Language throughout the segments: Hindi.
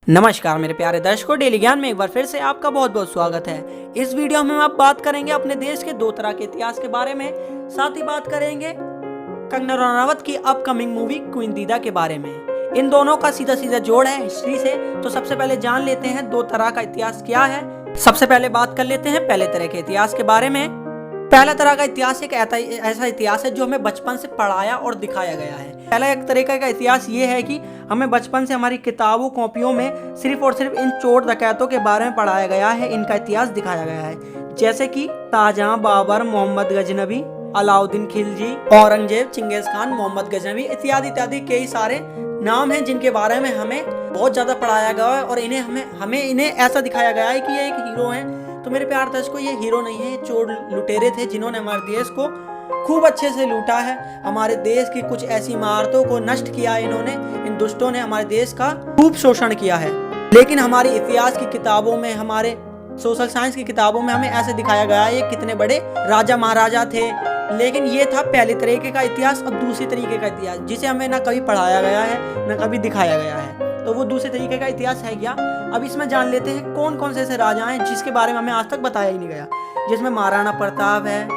नमस्कार मेरे प्यारे दर्शकों, डेली ज्ञान में एक बार फिर से आपका बहुत बहुत स्वागत है। इस वीडियो में हम आप बात करेंगे अपने देश के दो तरह के इतिहास के बारे में, साथ ही बात करेंगे कंगना रनावत की अपकमिंग मूवी क्वीन दीदा के बारे में। इन दोनों का सीधा सीधा जोड़ है हिस्ट्री से। तो सबसे पहले जान लेते हैं दो तरह का इतिहास क्या है। सबसे पहले बात कर लेते हैं पहले तरह के इतिहास के बारे में। पहला तरह का इतिहास एक ऐसा इतिहास है जो हमें बचपन से पढ़ाया और दिखाया गया है। पहला एक तरीका का इतिहास ये है कि हमें बचपन से हमारी किताबों कॉपियों में सिर्फ और सिर्फ इन चोर डकैतों के बारे में पढ़ाया गया है, इनका इतिहास दिखाया गया है। जैसे कि शाहजहां, बाबर, मोहम्मद गजनबी, अलाउद्दीन खिलजी, औरंगजेब, चिंगेज खान, मोहम्मद गजनबी इत्यादि इत्यादि कई सारे नाम हैं जिनके बारे में हमें बहुत ज्यादा पढ़ाया गया है और इन्हें ऐसा दिखाया गया है कि ये एक हीरो है। तो मेरे प्यार दर्शकों, ये हीरो नहीं है, ये चोर लुटेरे थे जिन्होंने हमारे देश को खूब अच्छे से लूटा है। हमारे देश की कुछ ऐसी इमारतों को नष्ट किया है इन्होंने। इन दुष्टों ने हमारे देश का खूब शोषण किया है। लेकिन हमारी इतिहास की किताबों में, हमारे सोशल साइंस की किताबों में हमें ऐसे दिखाया गया है ये कितने बड़े राजा महाराजा थे। लेकिन ये था पहले तरीके का इतिहास। अब दूसरी तरीके का इतिहास जिसे हमें ना कभी पढ़ाया गया है ना कभी दिखाया गया है, तो वो दूसरे तरीके का इतिहास है क्या। अब इसमें जान लेते हैं कौन कौन से ऐसे राजा हैं जिसके बारे में हमें आज तक बताया ही नहीं गया। जिसमें महाराणा प्रताप है,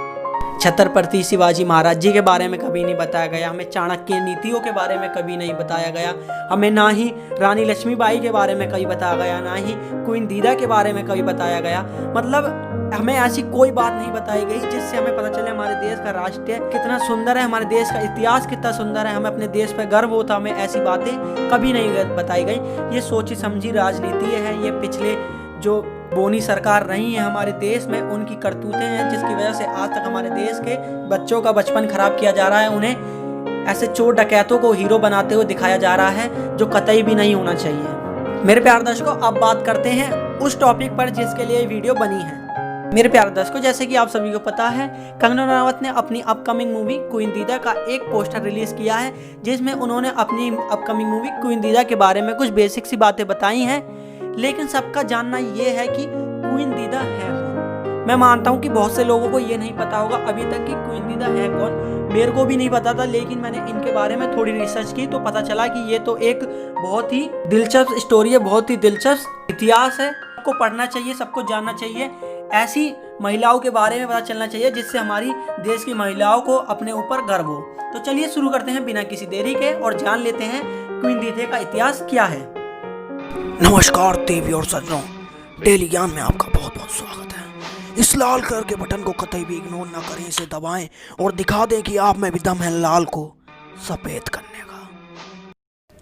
छत्रपति शिवाजी महाराज जी के बारे में कभी नहीं बताया गया, हमें चाणक्य नीतियों के बारे में कभी नहीं बताया गया, हमें ना ही रानी लक्ष्मीबाई के बारे में कभी बताया गया, ना ही क्वीन दीदा के बारे में कभी बताया गया। मतलब हमें ऐसी कोई बात नहीं बताई गई जिससे हमें पता चले हमारे देश का राष्ट्र कितना सुंदर है, हमारे देश का इतिहास कितना सुंदर है, हमें अपने देश पर गर्व होता। हमें ऐसी बातें कभी नहीं बताई गई। ये सोची समझी राजनीति है। ये पिछले जो बोनी सरकार रही है हमारे देश में, उनकी करतूतें हैं जिसकी वजह से आज तक हमारे देश के बच्चों का बचपन खराब किया जा रहा है। उन्हें ऐसे चोर डकैतों को हीरो बनाते हुए दिखाया जा रहा है जो कतई भी नहीं होना चाहिए। मेरे प्यारे दर्शकों, अब बात करते हैं उस टॉपिक पर जिसके लिए वीडियो बनी है। मेरे प्यारे दर्शकों, जैसे कि आप सभी को पता है, कंगना रनावत ने अपनी अपकमिंग मूवी क्वीन दीदा का एक पोस्टर रिलीज किया है जिसमें उन्होंने अपनी अपकमिंग मूवी क्वीन दीदा के बारे में कुछ बेसिक सी बातें बताई हैं। लेकिन सबका जानना ये है कि क्वीन दीदा है कौन। मैं मानता हूँ कि बहुत से लोगों को ये नहीं पता होगा अभी तक कि क्वीन दीदा है कौन। मेरे को भी नहीं पता था, लेकिन मैंने इनके बारे में थोड़ी रिसर्च की तो पता चला कि ये तो एक बहुत ही दिलचस्प स्टोरी है, बहुत ही दिलचस्प इतिहास है। सबको पढ़ना चाहिए, सबको जानना चाहिए। ऐसी महिलाओं के बारे में पता चलना चाहिए जिससे हमारी देश की महिलाओं को अपने ऊपर गर्व हो। तो चलिए शुरू करते हैं बिना किसी देरी के और जान लेते हैं क्वीन दीदा का इतिहास क्या है। नमस्कार देवी और सज्जनों, डेली ज्ञान में आपका बहुत बहुत स्वागत है। इस लाल कलर के बटन को कतई भी इग्नोर ना करें, इसे दबाएं और दिखा दें कि आप में भी दम है लाल को सफेद करने का।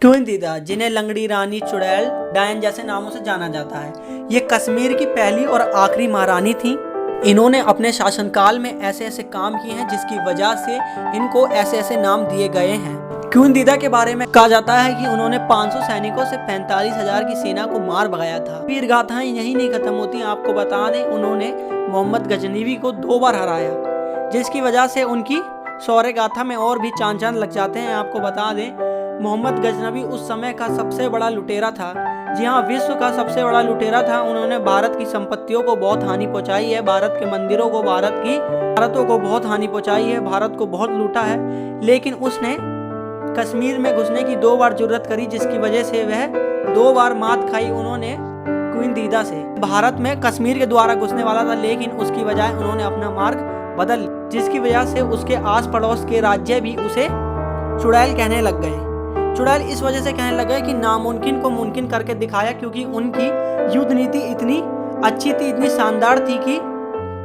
क्वीन दीदा, जिन्हें लंगड़ी रानी, चुड़ैल, डायन जैसे नामों से जाना जाता है, ये कश्मीर की पहली और आखिरी महारानी थी। इन्होंने अपने शासनकाल में ऐसे ऐसे काम किए हैं जिसकी वजह से इनको ऐसे ऐसे नाम दिए गए हैं। क्वीन दीदा के बारे में कहा जाता है कि उन्होंने 500 सैनिकों से 45,000 की सेना को मार भगाया था। वीर गाथाएं यही नहीं खत्म होती। आपको बता दें, उन्होंने मोहम्मद गजनबी को 2 बार हराया, जिसकी वजह से उनकी शौर्य गाथा में और भी चांद चांद लग जाते हैं। आपको बता दें, मोहम्मद गजनबी उस समय का सबसे बड़ा लुटेरा था। जी हाँ, विश्व का सबसे बड़ा लुटेरा था। उन्होंने भारत की संपत्तियों को बहुत हानि पहुंचाई है, भारत के मंदिरों को, भारतों को बहुत हानि पहुंचाई है, भारत को बहुत लूटा है। लेकिन उसने कश्मीर में घुसने की 2 बार जरूरत करी, जिसकी वजह से वह 2 बार मात खाई उन्होंने क्वीन दीदा से। भारत में कश्मीर के द्वारा घुसने वाला था, लेकिन उसकी बजाय उन्होंने अपना मार्ग बदल, जिसकी वजह से उसके आस पड़ोस के राज्य भी उसे चुड़ैल कहने लग गए। चुड़ैल इस वजह से कहने लग गए कि नामुमकिन को मुमकिन करके दिखाया, क्योंकि उनकी युद्ध नीति इतनी अच्छी थी, इतनी शानदार थी कि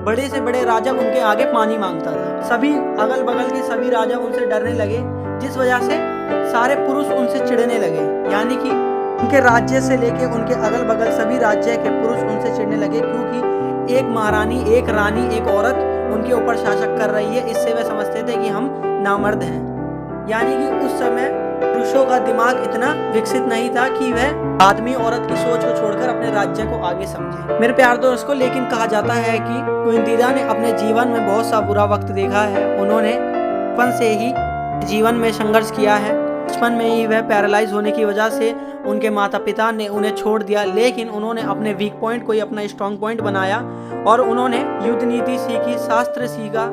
बड़े से बड़े राजा उनके आगे पानी मांगता था। सभी अगल बगल के सभी राजा उनसे डरने लगे, जिस वजह से सारे पुरुष उनसे चिढ़ने लगे। यानी कि उनके राज्य से लेके उनके अगल बगल सभी राज्य के पुरुष उनसे चिढ़ने लगे, क्योंकि एक महारानी, एक रानी, एक औरत उनके ऊपर शासन कर रही है। इससे वे समझते थे कि हम नामर्द हैं। यानी कि उस समय पुरुषों का दिमाग इतना विकसित नहीं था कि वह आदमी औरत की सोच को छोड़कर अपने राज्य को आगे समझे। मेरे प्यार दोस्तों, लेकिन कहा जाता है कि क्वीन दीदा ने अपने जीवन में बहुत सा बुरा वक्त देखा है। उन्होंने बचपन से ही जीवन में संघर्ष किया है। बचपन में ही वह पैरालाइज होने की वजह से उनके माता पिता ने उन्हें छोड़ दिया, लेकिन उन्होंने अपने वीक पॉइंट को ही अपना स्ट्रॉन्ग पॉइंट बनाया और उन्होंने युद्ध नीति सीखी, शास्त्र सीखा।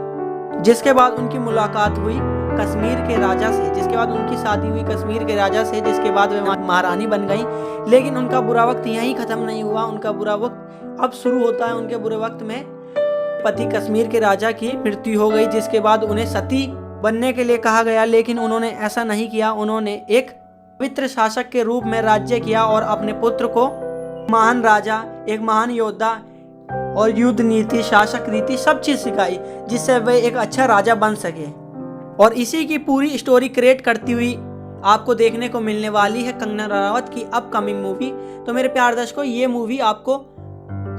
जिसके बाद उनकी मुलाकात हुई कश्मीर के राजा से, जिसके बाद उनकी शादी हुई कश्मीर के राजा से, जिसके बाद वे महारानी बन गई। लेकिन उनका बुरा वक्त यहीं ख़त्म नहीं हुआ, उनका बुरा वक्त अब शुरू होता है। उनके बुरे वक्त में पति कश्मीर के राजा की मृत्यु हो गई, जिसके बाद उन्हें सती बनने के लिए कहा गया, लेकिन उन्होंने ऐसा नहीं किया। उन्होंने एक पवित्र शासक के रूप में राज्य किया और अपने पुत्र को महान राजा, एक महान योद्धा और युद्ध नीति, शासक रीति सब चीज़ सिखाई, जिससे वे एक अच्छा राजा बन सके। और इसी की पूरी स्टोरी क्रिएट करती हुई आपको देखने को मिलने वाली है कंगना रनावत की अपकमिंग मूवी। तो मेरे प्यारे दर्शकों, ये मूवी आपको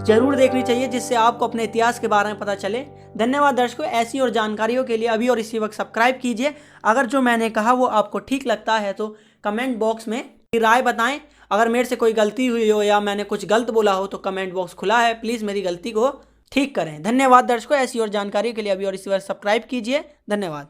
जरूर देखनी चाहिए, जिससे आपको अपने इतिहास के बारे में पता चले। धन्यवाद दर्शकों, ऐसी और जानकारियों के लिए अभी और इसी वक्त सब्सक्राइब कीजिए। अगर जो मैंने कहा वो आपको ठीक लगता है तो कमेंट बॉक्स में राय बताएं। अगर मेरे से कोई गलती हुई हो या मैंने कुछ गलत बोला हो तो कमेंट बॉक्स खुला है, प्लीज़ मेरी गलती को ठीक करें। धन्यवाद दर्शकों, ऐसी और जानकारी के लिए अभी और इसी वक्त सब्सक्राइब कीजिए। धन्यवाद।